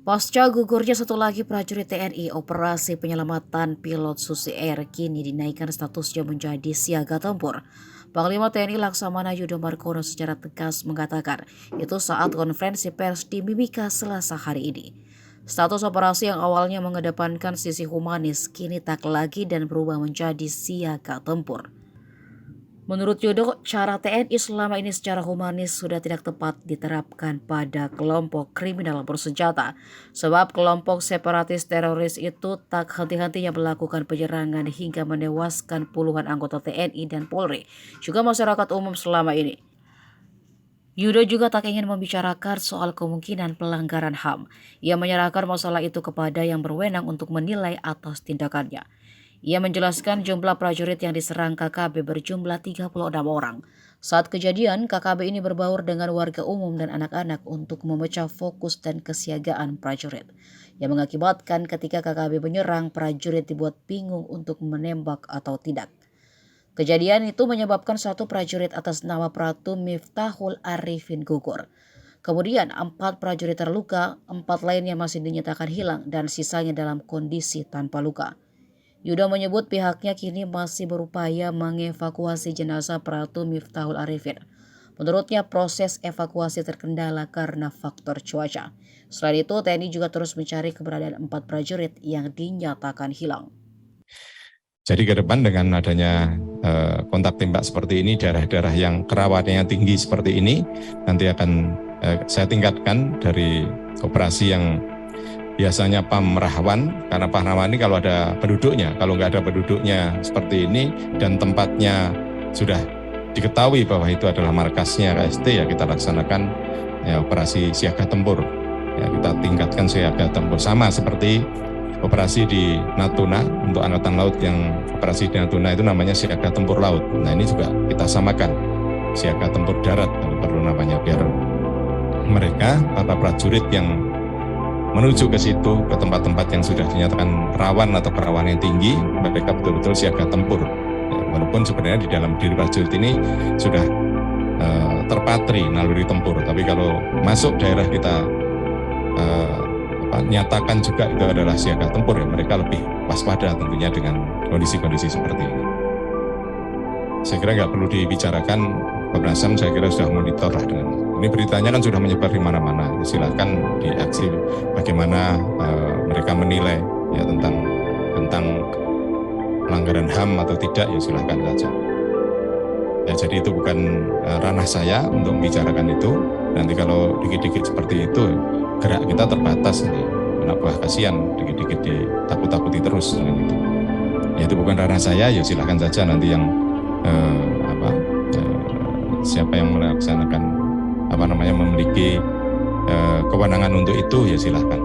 Pasca gugurnya satu lagi prajurit TNI, operasi penyelamatan pilot Susi Air kini dinaikkan statusnya menjadi siaga tempur. Panglima TNI Laksamana Yudo Margono secara tegas mengatakan itu saat konferensi pers di Mimika Selasa hari ini. Status operasi yang awalnya mengedepankan sisi humanis kini tak lagi dan berubah menjadi siaga tempur. Menurut Yudo, cara TNI selama ini secara humanis sudah tidak tepat diterapkan pada kelompok kriminal bersenjata, sebab kelompok separatis teroris itu tak henti-hentinya melakukan penyerangan hingga menewaskan puluhan anggota TNI dan Polri, juga masyarakat umum selama ini. Yudo juga tak ingin membicarakan soal kemungkinan pelanggaran HAM. Ia menyerahkan masalah itu kepada yang berwenang untuk menilai atas tindakannya. Ia menjelaskan jumlah prajurit yang diserang KKB berjumlah 36 orang. Saat kejadian, KKB ini berbaur dengan warga umum dan anak-anak untuk memecah fokus dan kesiagaan prajurit. Yang mengakibatkan ketika KKB menyerang, prajurit dibuat bingung untuk menembak atau tidak. Kejadian itu menyebabkan satu prajurit atas nama Pratu Miftahul Arifin gugur. Kemudian 4 prajurit terluka, 4 lainnya masih dinyatakan hilang dan sisanya dalam kondisi tanpa luka. Yudo menyebut pihaknya kini masih berupaya mengevakuasi jenazah Pratu Miftahul Arifin. Menurutnya proses evakuasi terkendala karena faktor cuaca. Selain itu, TNI juga terus mencari keberadaan 4 prajurit yang dinyatakan hilang. Jadi ke depan dengan adanya kontak tembak seperti ini, daerah-daerah yang kerawanannya tinggi seperti ini, nanti akan saya tingkatkan dari operasi yang biasanya PAM Rawan, karena PAM Rawan ini kalau ada penduduknya, kalau nggak ada penduduknya seperti ini dan tempatnya sudah diketahui bahwa itu adalah markasnya KST, ya kita laksanakan ya, operasi siaga tempur. Ya, kita tingkatkan siaga tempur sama seperti operasi di Natuna untuk Angkatan Laut, yang operasi di Natuna itu namanya siaga tempur laut. Nah ini juga kita samakan siaga tempur darat kalau perlu namanya, biar mereka para prajurit yang menuju ke situ, ke tempat-tempat yang sudah dinyatakan rawan atau kerawanan yang tinggi, mereka betul-betul siaga tempur. Ya, walaupun sebenarnya di dalam diri prajurit ini sudah terpatri naluri tempur, tapi kalau masuk daerah kita nyatakan juga itu adalah siaga tempur, ya mereka lebih waspada tentunya dengan kondisi-kondisi seperti ini. Saya kira nggak perlu dibicarakan, Komnas HAM saya kira sudah monitor lah dengan ini, beritanya kan sudah menyebar di mana-mana. Ya, silakan diaksi bagaimana mereka menilai ya tentang pelanggaran HAM atau tidak, ya silakan saja. Ya, jadi itu bukan ranah saya untuk membicarakan itu. Nanti kalau dikit-dikit seperti itu, gerak kita terbatas nih. Anak buah kasihan dikit-dikit ditakut-takuti terus dengan itu. Ya itu bukan ranah saya, ya silakan saja nanti yang siapa yang melaksanakan memiliki kewenangan untuk itu, ya silakan.